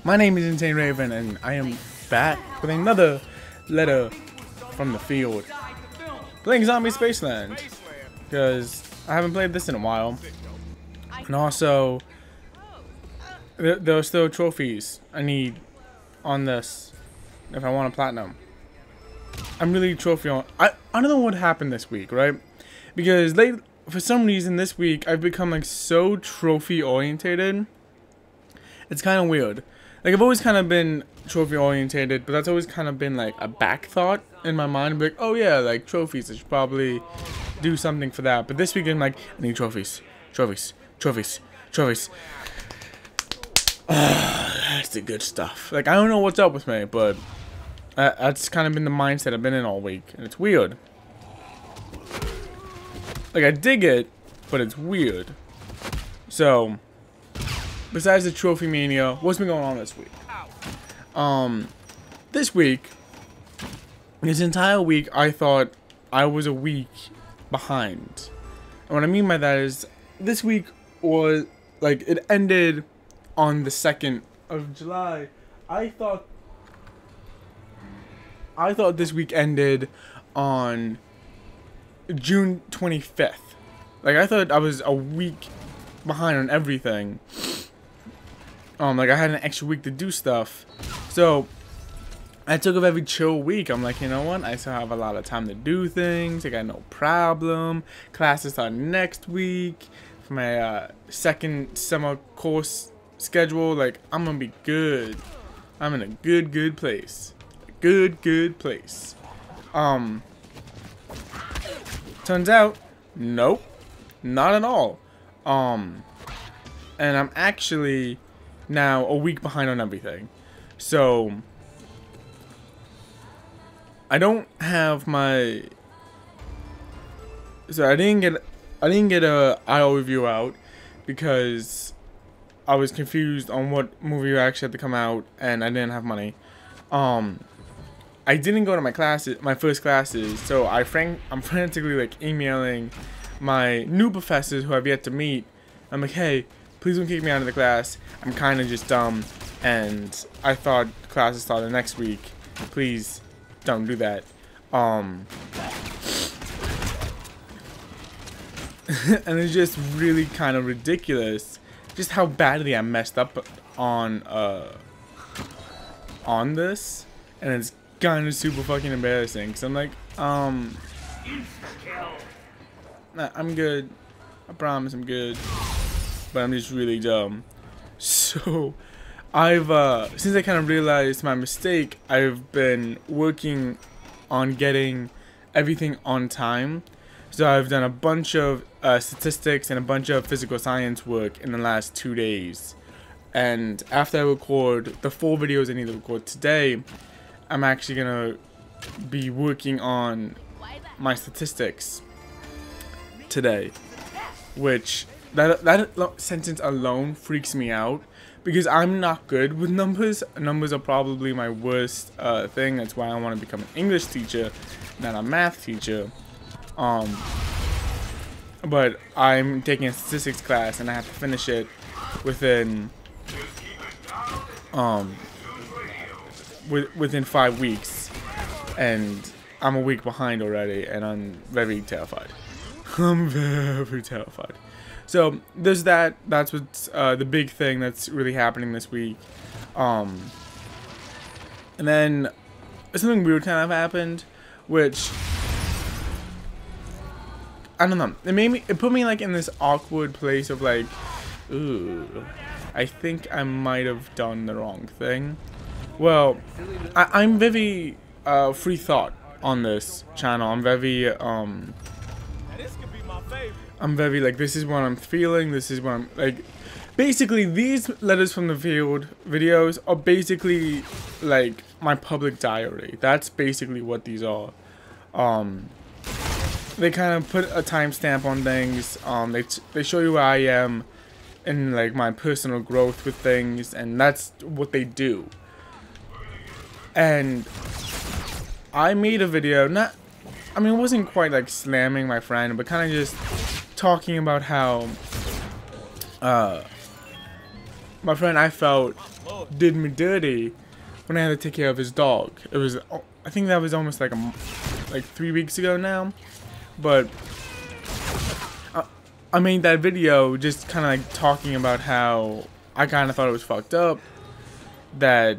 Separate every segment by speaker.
Speaker 1: My name is InsaneRaven, and I am back with another letter from the field. Playing Zombie Spaceland, because I haven't played this in a while. And also, there are still trophies I need on this if I want a platinum. I'm really trophy on. I don't know what happened this week, right? Because for some reason this week I've become like so trophy orientated. It's kind of weird. Like, I've always kind of been trophy orientated, but that's always kind of been like a back thought in my mind. Like, oh yeah, like trophies, I should probably do something for that. But this week I'm like, I need trophies. Trophies. Trophies. Trophies. That's the good stuff. Like, I don't know what's up with me, but that's kind of been the mindset I've been in all week. And it's weird. Like, I dig it, but it's weird. So, besides the trophy mania, what's been going on this week? This week, this entire week, I thought I was a week behind. And what I mean by that is, this week was, like, it ended on the 2nd of July. I thought this week ended on June 25th. Like, I thought I was a week behind on everything. Like, I had an extra week to do stuff. So, I took a very chill week. I'm like, you know what? I still have a lot of time to do things. I got no problem. Classes start next week. For my second summer course schedule, like, I'm gonna be good. I'm in a good place. Good place. Turns out, nope. Not at all. And I'm actually now a week behind on everything. So I don't have my I didn't get a IO review out because I was confused on what movie actually had to come out and I didn't have money. I didn't go to my classes, my first classes, so I'm frantically like emailing my new professors who I've yet to meet. I'm like, hey, please don't kick me out of the class. I'm kind of just dumb, and I thought classes started next week. Please don't do that. And it's just really kind of ridiculous, just how badly I messed up on this, and it's kind of super fucking embarrassing. Cause I'm like, nah, I'm good. I promise I'm good. But I'm just really dumb. So, I've, since I kind of realized my mistake, I've been working on getting everything on time. So I've done a bunch of statistics and a bunch of physical science work in the last 2 days. And after I record the 4 videos I need to record today, I'm actually gonna be working on my statistics today, which that sentence alone freaks me out because I'm not good with numbers. Numbers are probably my worst thing. That's why I want to become an English teacher, not a math teacher. But I'm taking a statistics class and I have to finish it within within 5 weeks, and I'm a week behind already, and I'm very terrified. I'm very terrified. So there's that. That's what's the big thing that's really happening this week. And then something weird kind of happened, which I don't know. It put me like in this awkward place of like, ooh, I think I might have done the wrong thing. Well, I'm very free thought on this channel. I'm very like, this is what I'm feeling. This is what I'm like. Basically, these letters from the field videos are basically like my public diary. That's basically what these are. They kind of put a timestamp on things. They show you where I am in like my personal growth with things, and that's what they do. And I made a video, it wasn't quite like slamming my friend, but kind of just talking about how my friend, I felt did me dirty when I had to take care of his dog. It was, I think that was almost like 3 weeks ago now, but I made that video just kind of like talking about how I kind of thought it was fucked up that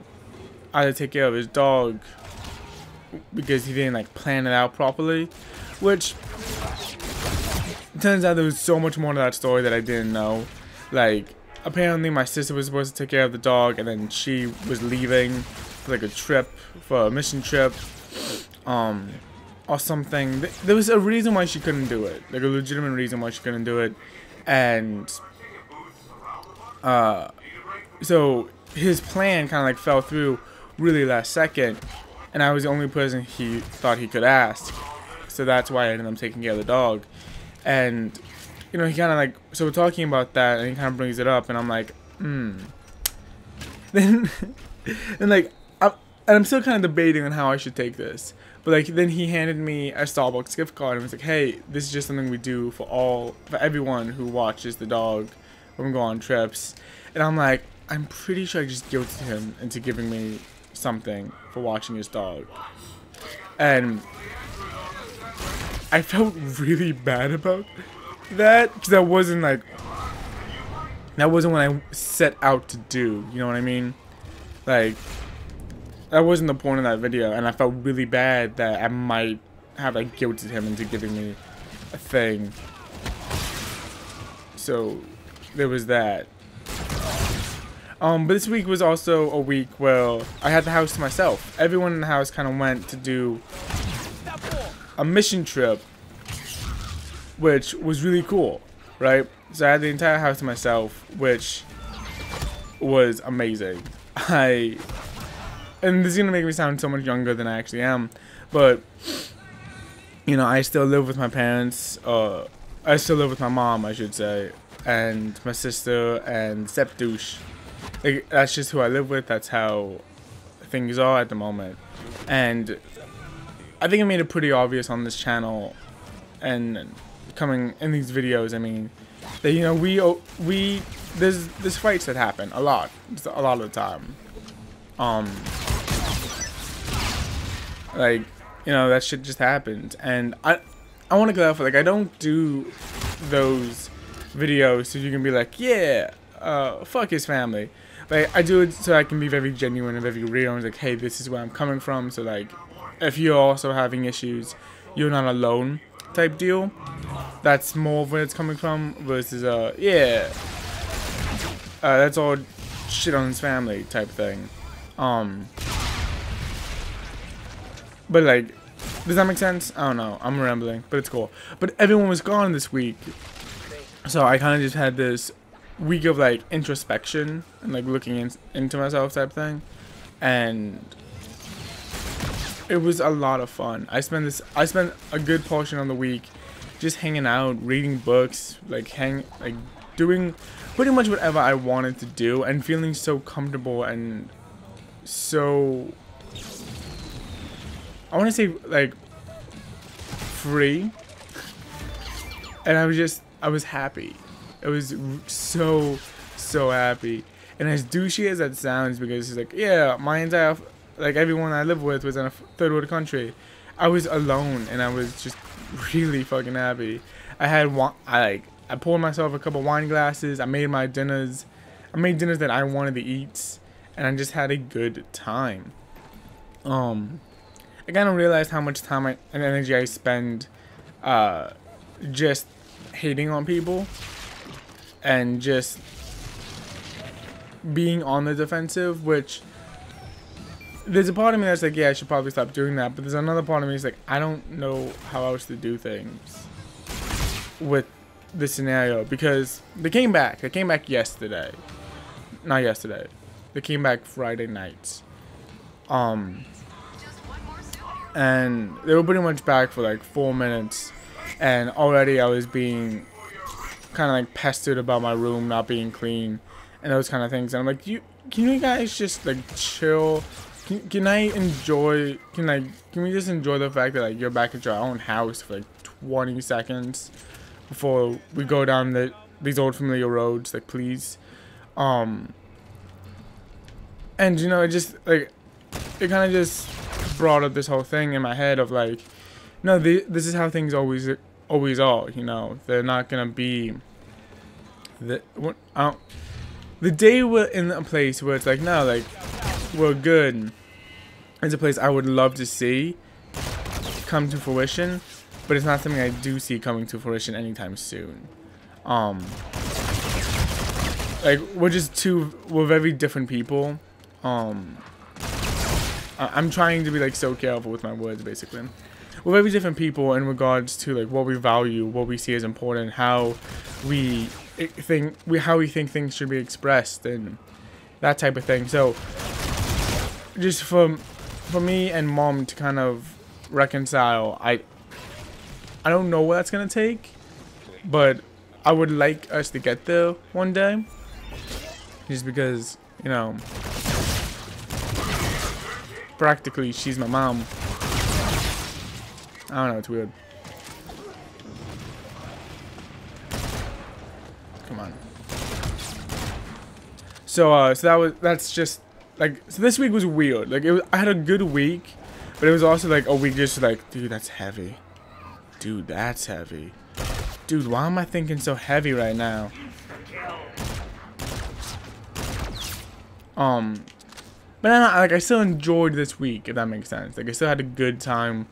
Speaker 1: I had to take care of his dog because he didn't like plan it out properly, which turns out there was so much more to that story that I didn't know. Like, apparently my sister was supposed to take care of the dog, and then she was leaving for like a mission trip, or something. There was a reason why she couldn't do it, like a legitimate reason why she couldn't do it, and so his plan kind of like fell through really last second, and I was the only person he thought he could ask, so that's why I ended up taking care of the dog. And you know, he kind of like, so we're talking about that, and he kind of brings it up, and I'm like, then and like I'm still kind of debating on how I should take this. But like, then he handed me a Starbucks gift card and was like, hey, this is just something we do for everyone who watches the dog when we go on trips. And I'm like, I'm pretty sure I just guilted him into giving me something for watching his dog. And I felt really bad about that, because that wasn't what I set out to do, you know what I mean? Like, that wasn't the point of that video, and I felt really bad that I might have like guilted him into giving me a thing. So there was that. But this week was also a week where I had the house to myself. Everyone in the house kind of went to do a mission trip, which was really cool, right? So I had the entire house to myself, which was amazing. And this is gonna make me sound so much younger than I actually am, but you know, I still live with my parents. I still live with my mom, I should say, and my sister and Sep Douche. Like, that's just who I live with. That's how things are at the moment. And I think I made it pretty obvious on this channel and coming in these videos. I mean, that, you know, there's fights that happen a lot of the time. Like, you know, that shit just happens, and I want to clarify, like, I don't do those videos so you can be like, yeah, fuck his family. Like, I do it so I can be very genuine and very real, and like, hey, this is where I'm coming from, so like, if you're also having issues, you're not alone type deal. That's more of where it's coming from, versus yeah, that's all shit on his family type thing. But like, does that make sense? I don't know, I'm rambling, but it's cool. But everyone was gone this week, so I kind of just had this week of like introspection and like looking into myself type thing, and it was a lot of fun. I spent a good portion of the week just hanging out, reading books, like doing pretty much whatever I wanted to do, and feeling so comfortable and so, I want to say, like, free. And I was happy. It was so happy. And as douchey as that sounds, because it's like, yeah, my entire, like, everyone I live with was in a third world country, I was alone, and I was just really fucking happy. I poured myself a couple wine glasses. I made my dinners. I made dinners that I wanted to eat, and I just had a good time. I kind of realized how much time and energy I spend just hating on people and just being on the defensive, which there's a part of me that's like, yeah, I should probably stop doing that, but there's another part of me that's like, I don't know how else to do things with this scenario, because they came back yesterday. Not yesterday. They came back Friday night. And they were pretty much back for like 4 minutes, and already I was being kind of like pestered about my room not being clean and those kind of things. And I'm like, can you guys just like chill? Can we just enjoy the fact that like you're back at your own house for like 20 seconds before we go down these old familiar roads? Like, please. And you know, it just like it kind of just brought up this whole thing in my head of like, no, this is how things always are. You know, they're not gonna be the day we're in a place where it's like, no, like we're good. It's a place I would love to see come to fruition, but it's not something I do see coming to fruition anytime soon. Like we're very different people. I'm trying to be like so careful with my words, basically. We're very different people in regards to like what we value, what we see as important, how we think things should be expressed, and that type of thing. So just for me and Mom to kind of reconcile, I don't know what that's gonna take, but I would like us to get there one day, just because, you know, practically she's my mom. I don't know, it's weird. Come on. So that's just like, so this week was weird. Like I had a good week, but it was also like a week just like, dude, that's heavy. Dude, that's heavy. Dude, why am I thinking so heavy right now? But I still enjoyed this week, if that makes sense. Like I still had a good time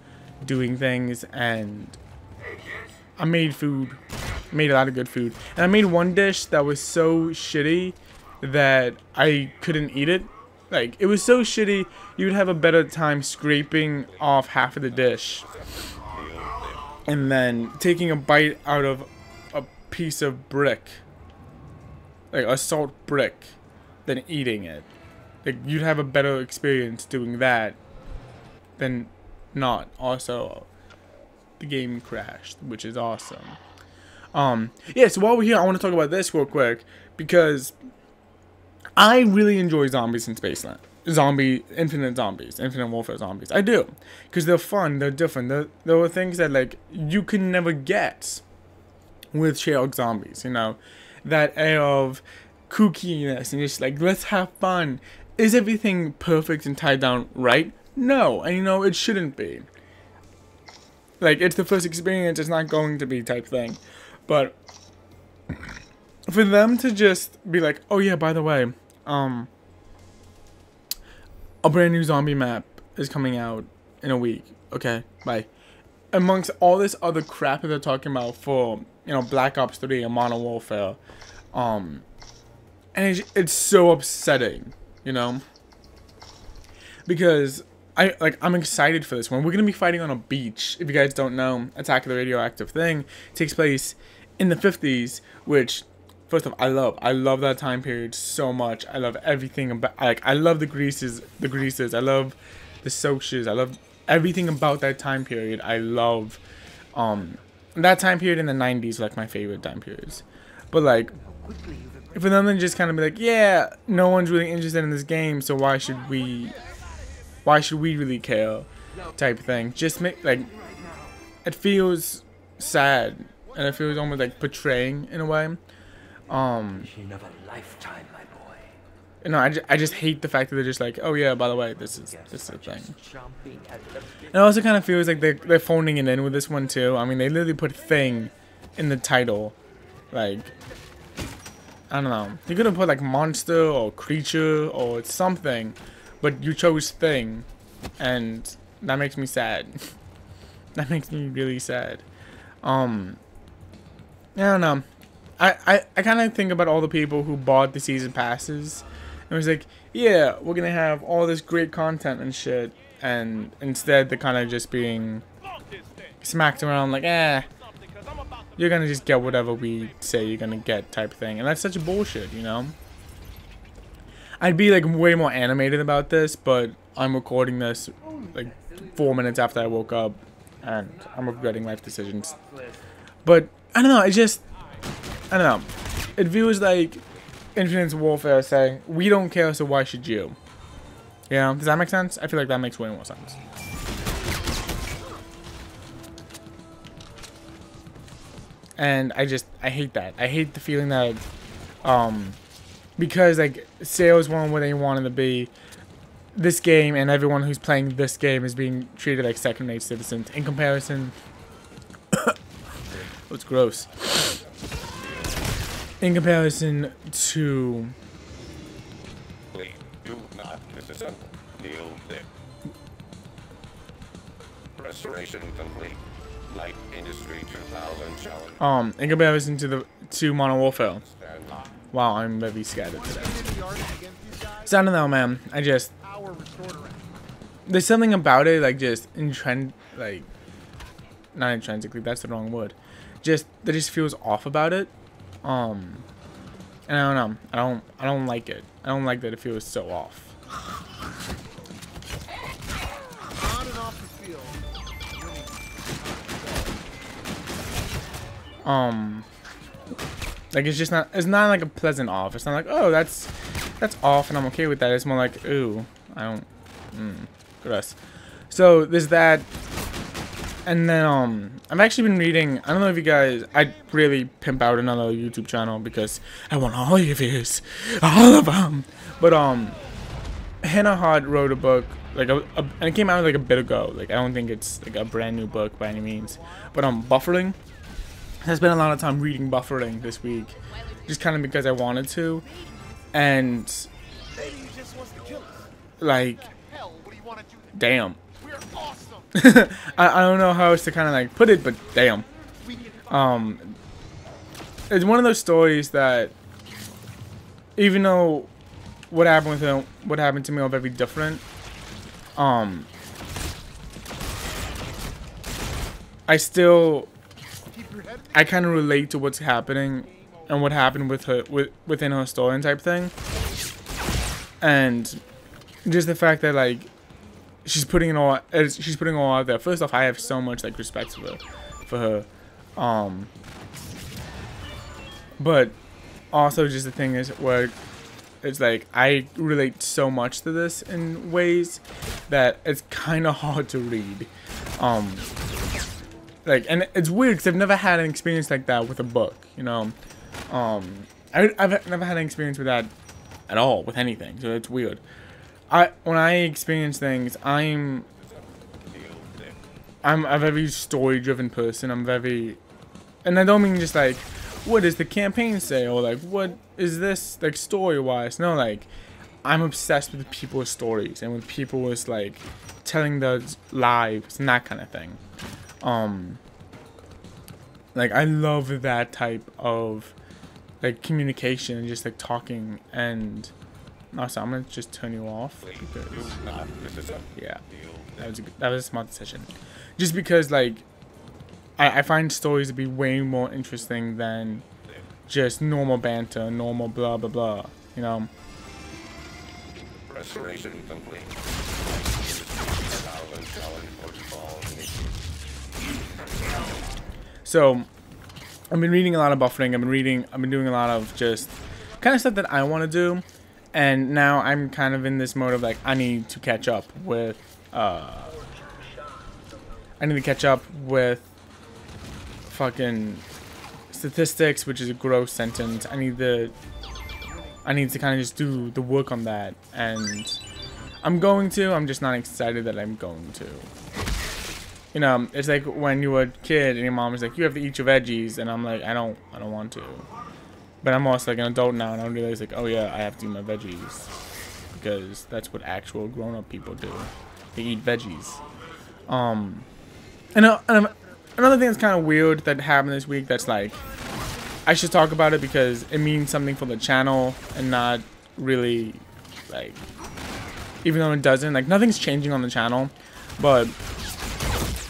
Speaker 1: doing things, and I made food. Made a lot of good food. And I made one dish that was so shitty that I couldn't eat it. Like, it was so shitty, you would have a better time scraping off half of the dish and then taking a bite out of a piece of brick, like a salt brick, than eating it. Like, you'd have a better experience doing that than not. Also, the game crashed, which is awesome. Yeah, so while we're here, I want to talk about this real quick, because I really enjoy zombies in Spaceland. Infinite Warfare zombies. I do. Because they're fun, they're different. There are things that, like, you can never get with Sherlock zombies, you know? That air of kookiness and just, like, let's have fun. Is everything perfect and tied down right? No. And, you know, it shouldn't be. Like, it's the first experience, it's not going to be type thing. But for them to just be like, oh yeah, by the way, a brand new zombie map is coming out in a week. Okay, bye. Amongst all this other crap that they're talking about for, you know, Black Ops 3 and Modern Warfare, and it's so upsetting, you know, because I'm excited for this one. We're gonna be fighting on a beach. If you guys don't know, Attack of the Radioactive Thing takes place in the 50s, which, first off, I love that time period so much. I love everything about, I love the greases, I love the Socs, I love everything about that time period. I love that time period in the 90s, like my favorite time periods. But like, for them to just kind of be like, yeah, no one's really interested in this game, so why should we really care, type thing. Just make, like, it feels sad, and it feels almost like betraying in a way.
Speaker 2: Of a lifetime, my boy.
Speaker 1: You know, I just hate the fact that they're just like, oh yeah, by the way, this is the thing. It also kind of feels like they're phoning it in with this one too. I mean, they literally put "thing" in the title. Like, I don't know. You could have put like monster or creature or something, but you chose "thing," and that makes me sad. That makes me really sad. I don't know. I kind of think about all the people who bought the season passes and was like, yeah, we're gonna have all this great content and shit, and instead they're kind of just being smacked around like, you're gonna just get whatever we say you're gonna get type thing, and that's such bullshit, you know? I'd be like way more animated about this, but I'm recording this like 4 minutes after I woke up, and I'm regretting life decisions. But I don't know, I don't know. It feels like Infinite Warfare saying, we don't care, so why should you? You know, does that make sense? I feel like that makes way more sense. And I hate that. I hate the feeling that because like sales weren't where they wanted to be, this game and everyone who's playing this game is being treated like second-rate citizens in comparison. It's gross. In comparison to.
Speaker 3: Please do not disassemble. Deal with. Restoration complete. Light Industry 2000 challenge.
Speaker 1: In comparison to Modern Warfare.
Speaker 3: Stand by.
Speaker 1: Wow, I'm very scattered today. So I don't know, man. There's something about it, like just like not intrinsically. That's the wrong word. Just that just feels off about it. And I don't know. I don't like it. I don't like that it feels so off.
Speaker 4: On and off the field.
Speaker 1: Like it's not like a pleasant off. It's not like, oh, that's off and I'm okay with that. It's more like, ooh, I don't gross. So there's that. And then I've actually been reading, I don't know if you guys, I really pimp out another YouTube channel because I want all your views, all of them. But Hannah Hart wrote a book, like and it came out like a bit ago. Like I don't think it's like a brand new book by any means. But buffering. I spent a lot of time reading buffering this week, just kind of because I wanted to, and like, damn. I don't know how else to kind of like put it, but damn. It's one of those stories that, even though what happened with him, what happened to me are very different, I kind of relate to what's happening and what happened with her within her story type thing, and just the fact that like she's putting it all out there. First off, I have so much like respect for her, but also just the thing is where it's like I relate so much to this in ways that it's kind of hard to read. Like, and it's weird because I've never had an experience like that with a book, you know. I've never had an experience with that at all with anything, so it's weird. When I experience things, I'm a very story-driven person. I'm very, and I don't mean just like, what does the campaign say, or like, what is this like story-wise? No, like, I'm obsessed with people's stories and with people's like telling their lives and that kind of thing. Like I love that type of like communication and just like talking. And also, I'm gonna just turn you off because, yeah, that was a smart decision. Just because like I find stories to be way more interesting than just normal banter, normal blah blah blah, you know.
Speaker 3: Restoration complete.
Speaker 1: So I've been reading a lot of buffering. I've been doing a lot of just kind of stuff that I want to do, and now I'm kind of in this mode of like I need to catch up with fucking statistics, which is a gross sentence. I need to kind of just do the work on that, and I'm just not excited that I'm going to. You know, it's like when you were a kid and your mom was like, you have to eat your veggies, and I'm like, I don't want to. But I'm also like an adult now, and I realize like, oh yeah, I have to eat my veggies, because that's what actual grown-up people do. They eat veggies. And another thing that's kind of weird that happened this week that's like, I should talk about it because it means something for the channel and not really like, even though it doesn't, like nothing's changing on the channel, but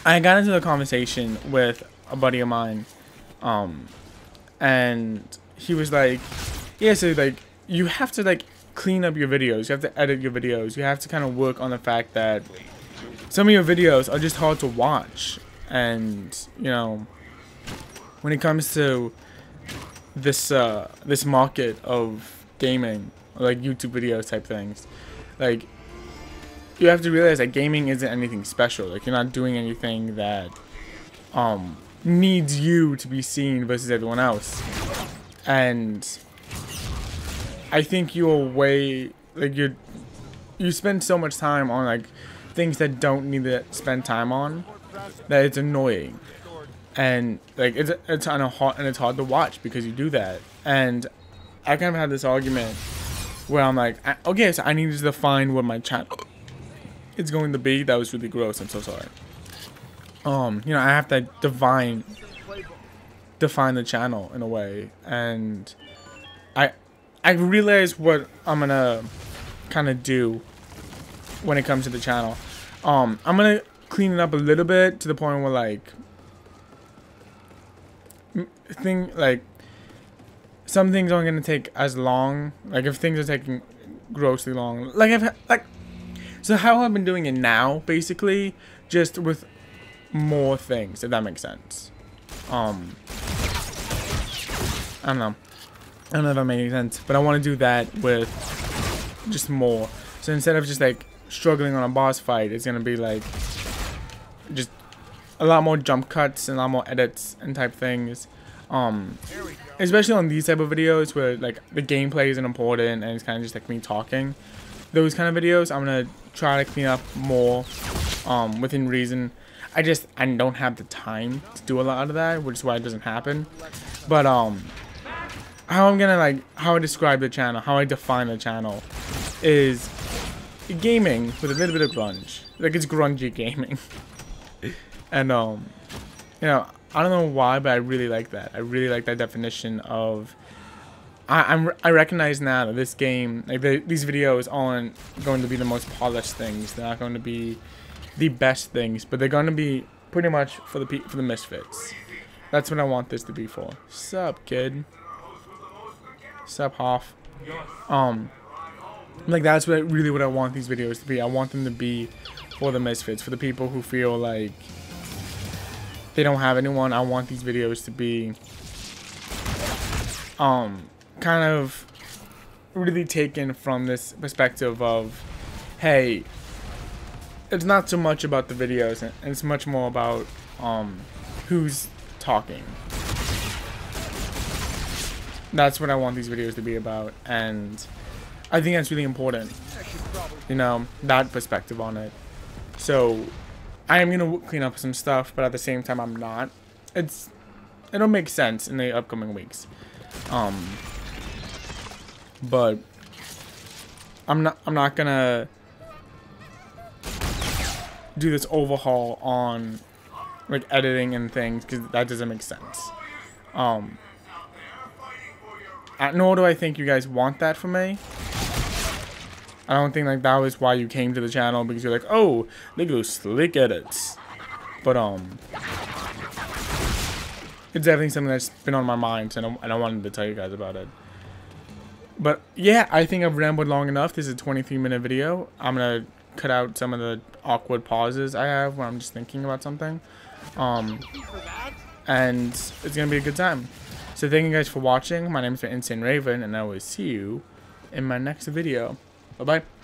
Speaker 1: I got into a conversation with a buddy of mine, and he was like, yeah, so like you have to like clean up your videos, you have to edit your videos, you have to kind of work on the fact that some of your videos are just hard to watch. And you know, when it comes to this this market of gaming, or like YouTube videos type things, like you have to realize that gaming isn't anything special. Like you're not doing anything that needs you to be seen versus everyone else. And I think you're way, like, you spend so much time on, like, things that don't need to spend time on, that it's annoying. And, like, it's kind of hard, and it's hard to watch because you do that. And I kind of had this argument where I'm like, okay, so I need to define what my channel is going to be. That was really gross. I'm so sorry. You know, I have to define the channel in a way, and I realize what I'm gonna kind of do when it comes to the channel. I'm gonna clean it up a little bit to the point where, like, some things aren't gonna take as long. Like, if things are taking grossly long, so how I've been doing it now, basically, just with more things, if that makes sense. I don't know if that makes sense, but I want to do that with just more. So instead of just, like, struggling on a boss fight, it's gonna be like just a lot more jump cuts and a lot more edits and type things. Especially on these type of videos where, like, the gameplay isn't important and it's kind of just like me talking. Those kind of videos, I'm gonna try to clean up more within reason. I don't have the time to do a lot of that, which is why it doesn't happen. But how I describe the channel, how I define the channel, is gaming with a little bit of grunge. Like, it's grungy gaming. And you know, I don't know why, but I really like that. I really like that definition of. I recognize now that this game, like, these videos aren't going to be the most polished things. They're not going to be the best things, but they're going to be pretty much for the misfits. That's what I want this to be for. Sup, kid? Sup, Hoff? Like, that's really what I want these videos to be. I want them to be for the misfits, for the people who feel like they don't have anyone. I want these videos to be kind of really taken from this perspective of, hey, it's not so much about the videos, and it's much more about who's talking. That's what I want these videos to be about, and I think that's really important, you know, that perspective on it. So I am gonna clean up some stuff, but at the same time I'm not. It'll make sense in the upcoming weeks. But I'm not gonna do this overhaul on, like, editing and things, because that doesn't make sense. Nor do I think you guys want that from me. I don't think, like, that was why you came to the channel, because you're like, oh, look at those slick edits. But it's definitely something that's been on my mind, and I wanted to tell you guys about it. But yeah, I think I've rambled long enough. This is a 23-minute video. I'm gonna cut out some of the awkward pauses I have when I'm just thinking about something. And it's gonna be a good time. So thank you guys for watching. My name is InsaneRaven, and I will see you in my next video. Bye bye.